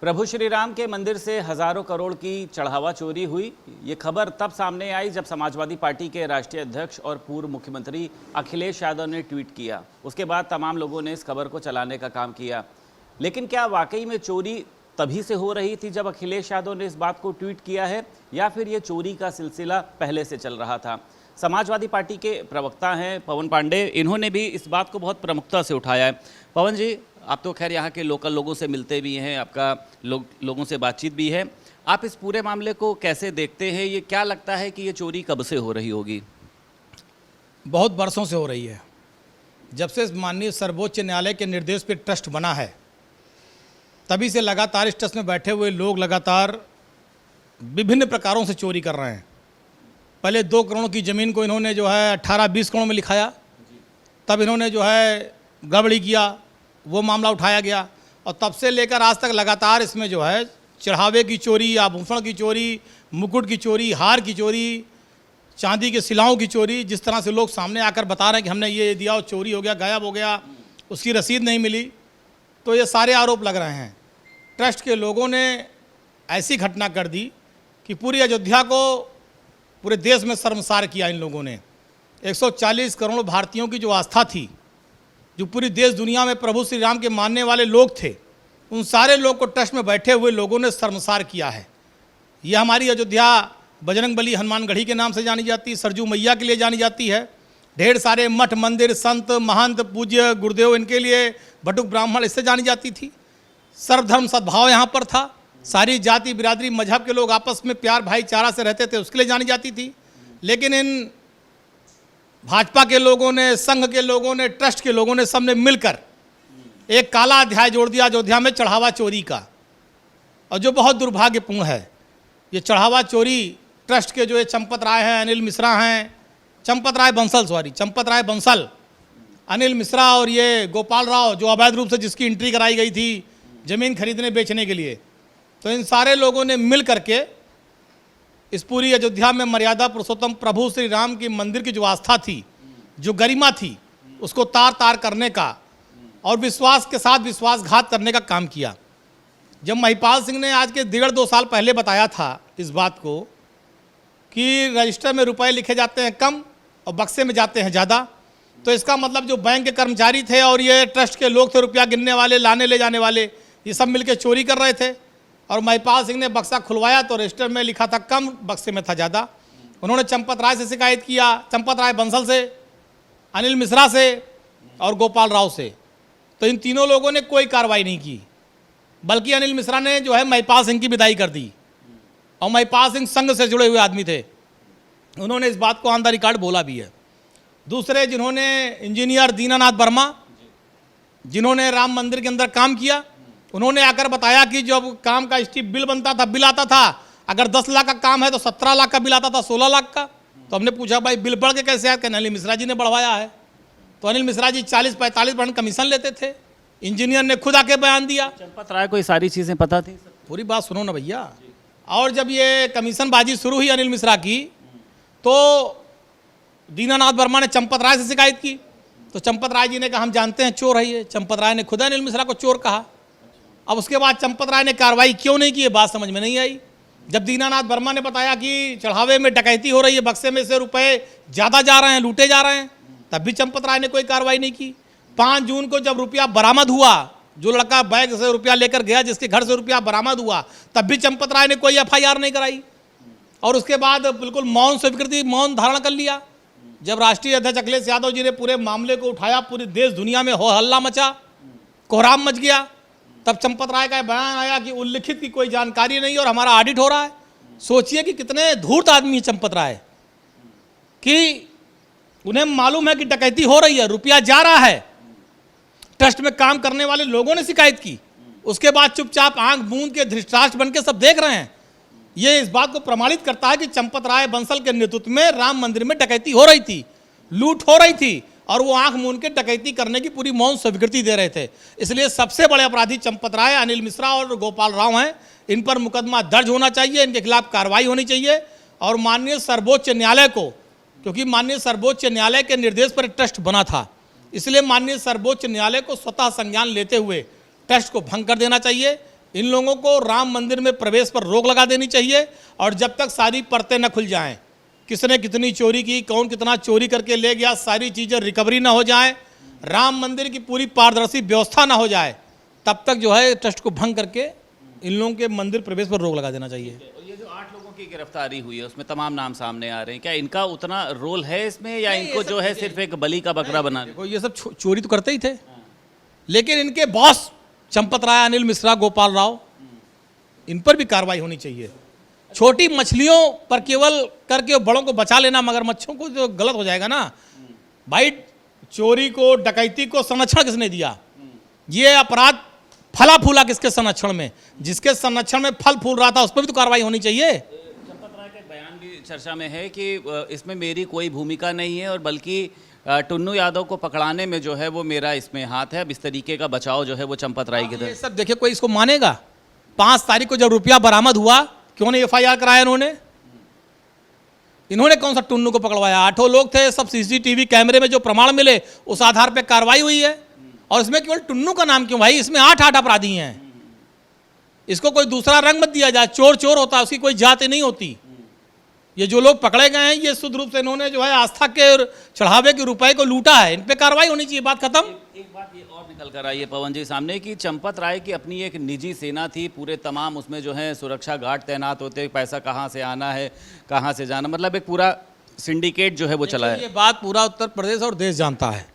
प्रभु श्री राम के मंदिर से हजारों करोड़ की चढ़ावा चोरी हुई। ये खबर तब सामने आई जब समाजवादी पार्टी के राष्ट्रीय अध्यक्ष और पूर्व मुख्यमंत्री अखिलेश यादव ने ट्वीट किया। उसके बाद तमाम लोगों ने इस खबर को चलाने का काम किया। लेकिन क्या वाकई में चोरी तभी से हो रही थी जब अखिलेश यादव ने इस बात को ट्वीट किया है, या फिर ये चोरी का सिलसिला पहले से चल रहा था? समाजवादी पार्टी के प्रवक्ता हैं पवन पांडे, इन्होंने भी इस बात को बहुत प्रमुखता से उठाया है। पवन जी, आप तो खैर यहाँ के लोकल लोगों से मिलते भी हैं, आपका लोगों से बातचीत भी है, आप इस पूरे मामले को कैसे देखते हैं? ये क्या लगता है कि ये चोरी कब से हो रही होगी? बहुत बरसों से हो रही है। जब से माननीय सर्वोच्च न्यायालय के निर्देश पर ट्रस्ट बना है, तभी से लगातार इस ट्रस्ट में बैठे हुए लोग लगातार विभिन्न प्रकारों से चोरी कर रहे हैं। पहले 2 करोड़ की ज़मीन को इन्होंने जो है 18-20 करोड़ में लिखाया, तब इन्होंने जो है गड़बड़ी किया, वो मामला उठाया गया, और तब से लेकर आज तक लगातार इसमें जो है चढ़ावे की चोरी, आभूषण की चोरी, मुकुट की चोरी, हार की चोरी, चांदी के सिलाओं की चोरी, जिस तरह से लोग सामने आकर बता रहे हैं कि हमने ये दिया और चोरी हो गया, गायब हो गया, उसकी रसीद नहीं मिली, तो ये सारे आरोप लग रहे हैं। ट्रस्ट के लोगों ने ऐसी घटना कर दी कि पूरी अयोध्या को पूरे देश में शर्मसार किया। इन लोगों ने 140 करोड़ भारतीयों की जो आस्था थी, जो पूरी देश दुनिया में प्रभु श्री राम के मानने वाले लोग थे, उन सारे लोग को ट्रस्ट में बैठे हुए लोगों ने शर्मसार किया है। ये हमारी अयोध्या बजरंगबली हनुमानगढ़ी के नाम से जानी जाती है, सरजू मैया के लिए जानी जाती है। ढेर सारे मठ मंदिर, संत महंत पूज्य गुरुदेव, इनके लिए बटुक ब्राह्मण, इससे जानी जाती थी। सर्वधर्म सद्भाव यहाँ पर था, सारी जाति बिरादरी मजहब के लोग आपस में प्यार भाईचारा से रहते थे, उसके लिए जानी जाती थी। लेकिन इन भाजपा के लोगों ने, संघ के लोगों ने, ट्रस्ट के लोगों ने, सबने मिलकर एक काला अध्याय जोड़ दिया अयोध्या में चढ़ावा चोरी का, और जो बहुत दुर्भाग्यपूर्ण है। ये चढ़ावा चोरी ट्रस्ट के जो ये चंपत राय हैं, अनिल मिश्रा हैं, चंपत राय बंसल, अनिल मिश्रा और ये गोपाल राव, जो अवैध रूप से जिसकी एंट्री कराई गई थी ज़मीन खरीदने बेचने के लिए, तो इन सारे लोगों ने मिल करके इस पूरी अयोध्या में मर्यादा पुरुषोत्तम प्रभु श्री राम की मंदिर की जो आस्था थी, जो गरिमा थी, उसको तार तार करने का और विश्वास के साथ विश्वासघात करने का काम किया। जब महिपाल सिंह ने आज के 1.5-2 साल पहले बताया था इस बात को कि रजिस्टर में रुपए लिखे जाते हैं कम और बक्से में जाते हैं ज़्यादा, तो इसका मतलब जो बैंक के कर्मचारी थे और ये ट्रस्ट के लोग थे, रुपया गिनने वाले, लाने ले जाने वाले, ये सब मिलकर चोरी कर रहे थे। और महिपाल सिंह ने बक्सा खुलवाया तो रजिस्टर में लिखा था कम, बक्से में था ज़्यादा। उन्होंने चंपत राय से शिकायत किया, चंपत राय बंसल से, अनिल मिश्रा से और गोपाल राव से, तो इन तीनों लोगों ने कोई कार्रवाई नहीं की, बल्कि अनिल मिश्रा ने जो है महिपाल सिंह की विदाई कर दी। और महिपाल सिंह संघ से जुड़े हुए आदमी थे, उन्होंने इस बात को ऑन द रिकॉर्ड बोला भी है। दूसरे जिन्होंने इंजीनियर दीनानाथ वर्मा, जिन्होंने राम मंदिर के अंदर काम किया, उन्होंने आकर बताया कि जब काम का स्टीप बिल बनता था, बिल आता था, अगर 10 लाख का काम है तो 17 लाख का बिल आता था, 16 लाख का। तो हमने पूछा भाई बिल बढ़ के कैसे आया? कहने अनिल मिश्रा जी ने बढ़वाया है। तो अनिल मिश्रा जी 40-45% कमीशन लेते थे। इंजीनियर ने खुद आके बयान दिया। चंपत राय को ये सारी चीज़ें पता थी? पूरी बात सुनो ना भैया। और जब ये कमीशनबाजी शुरू हुई अनिल मिश्रा की, तो दीनानाथ वर्मा ने चंपत राय से शिकायत की, तो चंपत राय जी ने कहा हम जानते हैं चोर है ये। चंपत राय ने खुद अनिल मिश्रा को चोर कहा। अब उसके बाद चंपत राय ने कार्रवाई क्यों नहीं की, ये बात समझ में नहीं आई। जब दीनानाथ वर्मा ने बताया कि चढ़ावे में डकैती हो रही है, बक्से में से रुपए ज़्यादा जा रहे हैं, लूटे जा रहे हैं, तब भी चंपत राय ने कोई कार्रवाई नहीं की। 5 जून को जब रुपया बरामद हुआ, जो लड़का बैग से रुपया लेकर गया, जिसके घर से रुपया बरामद हुआ, तब भी चंपत राय ने कोई FIR नहीं कराई। और उसके बाद बिल्कुल मौन स्वीकृति, मौन धारण कर लिया। जब राष्ट्रीय अध्यक्ष अखिलेश यादव जी ने पूरे मामले को उठाया, पूरे देश दुनिया में हो हल्ला मचा, कोहराम मच गया, तब चंपत राय का बयान आया कि उल्लिखित की कोई जानकारी नहीं और हमारा ऑडिट हो रहा है। सोचिए कि कितने धूर्त आदमी है चंपत राय, कि उन्हें मालूम है कि डकैती हो रही है, रुपया जा रहा है, ट्रस्ट में काम करने वाले लोगों ने शिकायत की, उसके बाद चुपचाप आंख मूंद के धृतराष्ट्र बन के सब देख रहे हैं। ये इस बात को प्रमाणित करता है कि चंपत राय बंसल के नेतृत्व में राम मंदिर में डकैती हो रही थी, लूट हो रही थी, और वो आंख मूंद के डकैती करने की पूरी मौन स्वीकृति दे रहे थे। इसलिए सबसे बड़े अपराधी चंपत राय, अनिल मिश्रा और गोपाल राव हैं। इन पर मुकदमा दर्ज होना चाहिए, इनके खिलाफ कार्रवाई होनी चाहिए। और माननीय सर्वोच्च न्यायालय को, क्योंकि माननीय सर्वोच्च न्यायालय के निर्देश पर ट्रस्ट बना था, इसलिए माननीय सर्वोच्च न्यायालय को स्वतः संज्ञान लेते हुए ट्रस्ट को भंग कर देना चाहिए। इन लोगों को राम मंदिर में प्रवेश पर रोक लगा देनी चाहिए और जब तक सारी परतें न खुल जाएं, किसने कितनी चोरी की, कौन कितना चोरी करके ले गया, सारी चीज़ें रिकवरी ना हो जाए, राम मंदिर की पूरी पारदर्शी व्यवस्था ना हो जाए, तब तक जो है ट्रस्ट को भंग करके इन लोगों के मंदिर प्रवेश पर रोक लगा देना चाहिए। ये जो 8 लोगों की गिरफ्तारी हुई है उसमें तमाम नाम सामने आ रहे हैं, क्या इनका उतना रोल है इसमें या इनको जो है सिर्फ एक बलि का बकरा बना? देखो ये सब चोरी तो करते ही थे, लेकिन इनके बॉस चंपत राय, अनिल मिश्रा, गोपाल राव, इन पर भी कार्रवाई होनी चाहिए। छोटी मछलियों पर केवल करके बड़ों को बचा लेना, मगर मच्छों को जो गलत हो जाएगा ना भाई। चोरी को, डकैती को संरक्षण किसने दिया? ये अपराध फला फूला किसके संरक्षण में? जिसके संरक्षण में फल फूल रहा था उस पर भी तो कार्रवाई होनी चाहिए। चंपत राय का बयान भी चर्चा में है कि इसमें मेरी कोई भूमिका नहीं है और बल्कि टुन्नू यादव को पकड़ाने में जो है वो मेरा इसमें हाथ है। अब इस तरीके का बचाव जो है वो चंपत राय की ये तरफ। सब देखिए, कोई इसको मानेगा? 5 तारीख को जब रुपया बरामद हुआ, क्यों नहीं FIR कराया इन्होंने कौन सा टुन्नू को पकड़वाया? 8 लोग थे, सब CCTV कैमरे में जो प्रमाण मिले उस आधार पर कार्रवाई हुई है। और इसमें केवल टुन्नू का नाम क्यों भाई? इसमें 8 अपराधी हैं। इसको कोई दूसरा रंग मत दिया जाए। चोर चोर होता है, उसकी कोई जाति नहीं होती। ये जो लोग पकड़े गए हैं ये शुद्ध रूप से इन्होंने जो है आस्था के और चढ़ावे के रुपए को लूटा है। इन पे कार्रवाई होनी चाहिए, बात खत्म। एक बात ये और निकल कर आई है पवन जी सामने कि चंपत राय की अपनी एक निजी सेना थी, पूरे तमाम उसमें जो है सुरक्षा गार्ड तैनात होते, पैसा कहाँ से आना है, कहाँ से जाना, मतलब एक पूरा सिंडिकेट जो है वो चला है। ये बात पूरा उत्तर प्रदेश और देश जानता है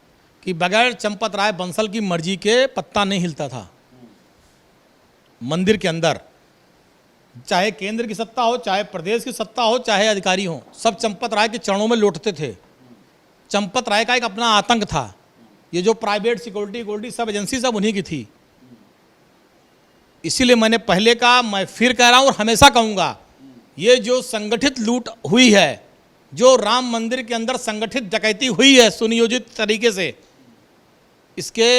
कि बगैर चंपत राय बंसल की मर्जी के पत्ता नहीं हिलता था मंदिर के अंदर। चाहे केंद्र की सत्ता हो, चाहे प्रदेश की सत्ता हो, चाहे अधिकारी हो, सब चंपत राय के चरणों में लौटते थे। चंपत राय का एक अपना आतंक था। ये जो प्राइवेट सिक्योरिटी सब एजेंसी सब उन्हीं की थी। इसीलिए मैंने पहले कहा, मैं फिर कह रहा हूं और हमेशा कहूंगा, ये जो संगठित लूट हुई है, जो राम मंदिर के अंदर संगठित डकैती हुई है सुनियोजित तरीके से, इसके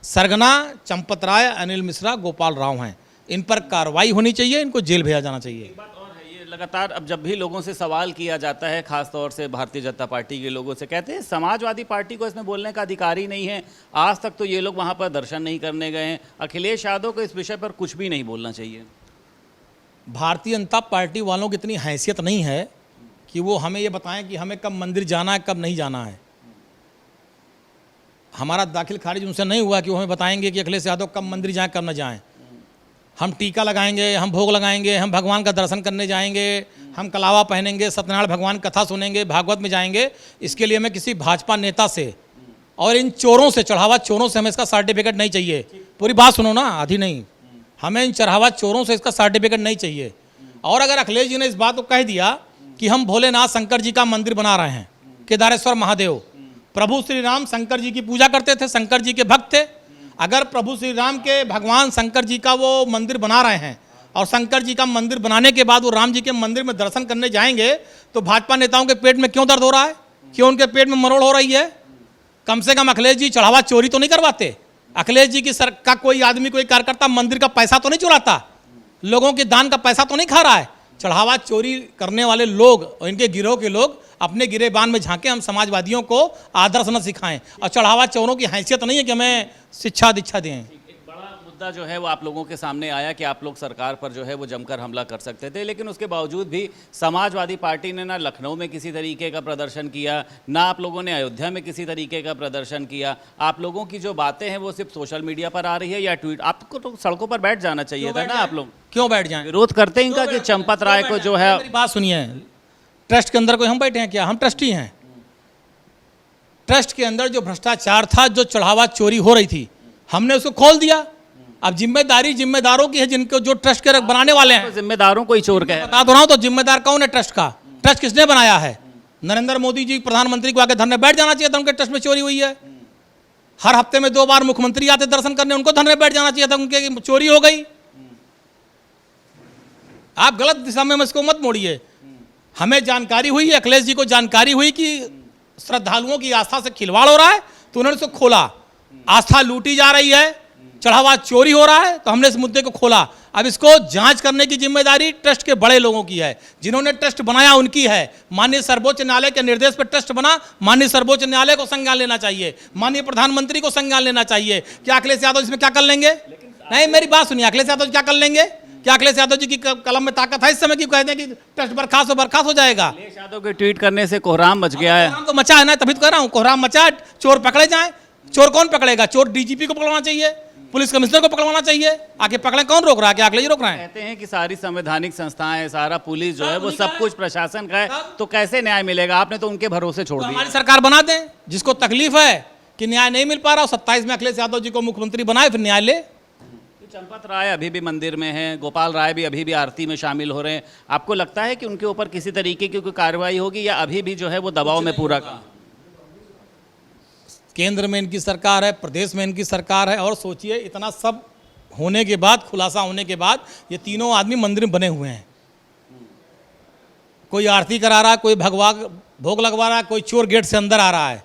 सरगना चंपत राय, अनिल मिश्रा, गोपाल राव हैं। इन पर कार्रवाई होनी चाहिए, इनको जेल भेजा जाना चाहिए। एक बात और है, ये लगातार अब जब भी लोगों से सवाल किया जाता है, खासतौर से भारतीय जनता पार्टी के लोगों से, कहते हैं समाजवादी पार्टी को इसमें बोलने का अधिकार ही नहीं है। आज तक तो ये लोग वहाँ पर दर्शन नहीं करने गए हैं। अखिलेश यादव को इस विषय पर कुछ भी नहीं बोलना चाहिए। भारतीय जनता पार्टी वालों की इतनी हैसियत नहीं है कि वो हमें ये बताएं कि हमें कब मंदिर जाना है, कब नहीं जाना है। हमारा दाखिल खारिज उनसे नहीं हुआ कि वो हमें बताएंगे कि अखिलेश यादव कब मंदिर जाएं, कब न जाएं। हम टीका लगाएंगे, हम भोग लगाएंगे, हम भगवान का दर्शन करने जाएंगे, हम कलावा पहनेंगे, सत्यनारायण भगवान कथा सुनेंगे, भागवत में जाएंगे। इसके लिए हमें किसी भाजपा नेता से और इन चोरों से, चढ़ावा चोरों से हमें इसका सर्टिफिकेट नहीं चाहिए। पूरी बात सुनो ना, आधी नहीं। हमें इन चढ़ावा चोरों से इसका सर्टिफिकेट नहीं चाहिए। और अगर अखिलेश जी ने इस बात को कह दिया कि हम भोलेनाथ शंकर जी का मंदिर बना रहे हैं, केदारेश्वर महादेव, प्रभु श्री राम शंकर जी की पूजा करते थे, शंकर जी के भक्त थे। अगर प्रभु श्री राम के भगवान शंकर जी का वो मंदिर बना रहे हैं और शंकर जी का मंदिर बनाने के बाद वो राम जी के मंदिर में दर्शन करने जाएंगे, तो भाजपा नेताओं के पेट में क्यों दर्द हो रहा है? क्यों उनके पेट में मरोड़ हो रही है? कम से कम अखिलेश जी चढ़ावा चोरी तो नहीं करवाते। अखिलेश जी की सर का कोई आदमी, कोई कार्यकर्ता मंदिर का पैसा तो नहीं चुराता, लोगों के दान का पैसा तो नहीं खा रहा है। चढ़ावा चोरी करने वाले लोग और इनके गिरोह के लोग अपने गिरेबान में झांके। हम समाजवादियों को आदर्श न सिखाएं और चढ़ावा चोरों की हैसियत नहीं है कि हमें शिक्षा दीक्षा दें। एक बड़ा मुद्दा जो है वो आप लोगों के सामने आया कि आप लोग सरकार पर जो है वो जमकर हमला कर सकते थे, लेकिन उसके बावजूद भी समाजवादी पार्टी ने ना लखनऊ में किसी तरीके का प्रदर्शन किया, ना आप लोगों ने अयोध्या में किसी तरीके का प्रदर्शन किया। आप लोगों की जो बातें हैं वो सिर्फ सोशल मीडिया पर आ रही है या ट्वीट। आपको तो सड़कों पर बैठ जाना चाहिए था ना। आप लोग क्यों बैठ जाएं? विरोध करते हैं इनका कि चंपत राय को जो है। मेरी बात सुनिए, ट्रस्ट के अंदर कोई हम बैठे हैं क्या? हम ट्रस्टी हैं। ट्रस्ट के अंदर जो भ्रष्टाचार था, जो चढ़ावा चोरी हो रही थी, हमने उसको खोल दिया। अब जिम्मेदारी जिम्मेदारों की है, जिनको जो ट्रस्ट के बनाने वाले हैं। जिम्मेदारों को ही चोर कहे। बता दो रहा हूं, तो जिम्मेदार कौन है ट्रस्ट का? ट्रस्ट किसने बनाया है? नरेंद्र मोदी जी प्रधानमंत्री को आके धरने बैठ जाना चाहिए था, उनके ट्रस्ट में चोरी हुई है। हर हफ्ते में 2 बार मुख्यमंत्री आते दर्शन करने, उनको धरने बैठ जाना चाहिए था, उनके चोरी हो गई। आप गलत दिशा में इसको मत मोड़िए। हमें जानकारी हुई, अखिलेश जी को जानकारी हुई कि श्रद्धालुओं की आस्था से खिलवाड़ हो रहा है, तो उन्होंने इसको खोला। आस्था लूटी जा रही है, चढ़ावा चोरी हो रहा है, तो हमने इस मुद्दे को खोला। अब इसको जांच करने की जिम्मेदारी ट्रस्ट के बड़े लोगों की है, जिन्होंने ट्रस्ट बनाया उनकी है। माननीय सर्वोच्च न्यायालय के निर्देश पर ट्रस्ट बना, माननीय सर्वोच्च न्यायालय को संज्ञान लेना चाहिए, माननीय प्रधानमंत्री को संज्ञान लेना चाहिए। क्या अखिलेश यादव इसमें क्या कर लेंगे? नहीं, मेरी बात सुनिए, अखिलेश यादव जी क्या कर लेंगे? क्या अखिलेश यादव जी की कलम में ताकत है इस समय की कहते हैं कि ट्रस्ट बर्खास्त हो जाएगा? अखिलेश यादव के ट्वीट करने से कोहराम मच गया है। कोहराम तो मचा है ना, तभी तो कह रहा हूँ, कोहराम मचा है, चोर पकड़े जाए। चोर कौन पकड़ेगा? चोर डीजीपी को पकड़वाना चाहिए, पुलिस कमिश्नर को पकड़वाना चाहिए, आके पकड़े। कौन रोक रहा है? क्या अखिलेश रोक रहे हैं? कहते हैं कि सारी संवैधानिक संस्थाएं, सारा पुलिस जो है वो सब कुछ प्रशासन का है, तो कैसे न्याय मिलेगा? आपने तो उनके भरोसे छोड़ दिया। हमारी सरकार बना दें, जिसको तकलीफ है कि न्याय नहीं मिल पा रहा, 27 में अखिलेश यादव जी को मुख्यमंत्री बनाए, फिर न्याय ले। चंपत राय अभी भी मंदिर में हैं, गोपाल राय भी अभी भी आरती में शामिल हो रहे हैं। आपको लगता है कि उनके ऊपर किसी तरीके की कोई कार्रवाई होगी या अभी भी जो है वो दबाव में पूरा काम? केंद्र में इनकी सरकार है, प्रदेश में इनकी सरकार है, और सोचिए इतना सब होने के बाद, खुलासा होने के बाद, ये तीनों आदमी मंदिर में बने हुए हैं। कोई आरती करा रहा है, कोई भोग लगवा रहा है, कोई चोर गेट से अंदर आ रहा है,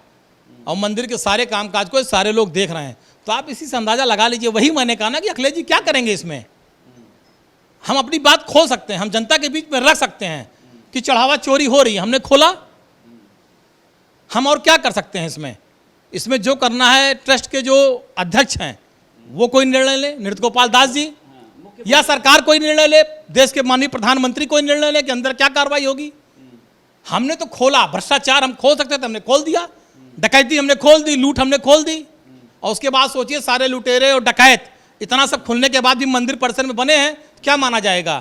और मंदिर के सारे कामकाज को सारे लोग देख रहे हैं। तो आप इसी से अंदाजा लगा लीजिए। वही मैंने कहा ना कि अखिलेश जी क्या करेंगे इसमें? हम अपनी बात खोल सकते हैं, हम जनता के बीच में रख सकते हैं कि चढ़ावा चोरी हो रही है, हमने खोला। हम और क्या कर सकते हैं इसमें? इसमें जो करना है, ट्रस्ट के जो अध्यक्ष हैं वो कोई निर्णय ले, नृत्य गोपाल दास जी, या सरकार कोई निर्णय ले, देश के माननीय प्रधानमंत्री कोई निर्णय ले कि अंदर क्या कार्रवाई होगी। हमने तो खोला, भ्रष्टाचार हम खोल सकते थे, हमने खोल दिया। डकैती हमने खोल दी, लूट हमने खोल दी, और उसके बाद सोचिए सारे लुटेरे और डकैत इतना सब खुलने के बाद भी मंदिर परिसर में बने हैं, क्या माना जाएगा?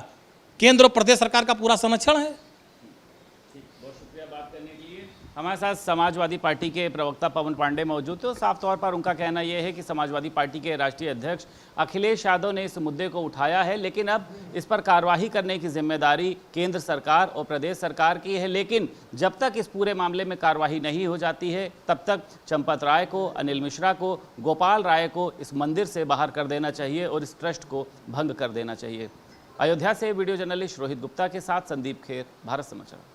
केंद्र और प्रदेश सरकार का पूरा संरक्षण है। बहुत शुक्रिया बात करने के लिए। हमारे साथ समाजवादी पार्टी के प्रवक्ता पवन पांडे मौजूद थे। साफ तौर पर उनका कहना यह है कि समाजवादी पार्टी के राष्ट्रीय अध्यक्ष अखिलेश यादव ने इस मुद्दे को उठाया है, लेकिन अब इस पर कार्रवाई करने की जिम्मेदारी केंद्र सरकार और प्रदेश सरकार की है। लेकिन जब तक इस पूरे मामले में कार्रवाई नहीं हो जाती है, तब तक चंपत राय को, अनिल मिश्रा को, गोपाल राय को इस मंदिर से बाहर कर देना चाहिए और इस ट्रस्ट को भंग कर देना चाहिए। अयोध्या से वीडियो जर्नलिस्ट रोहित गुप्ता के साथ संदीप खेर, भारत समाचार।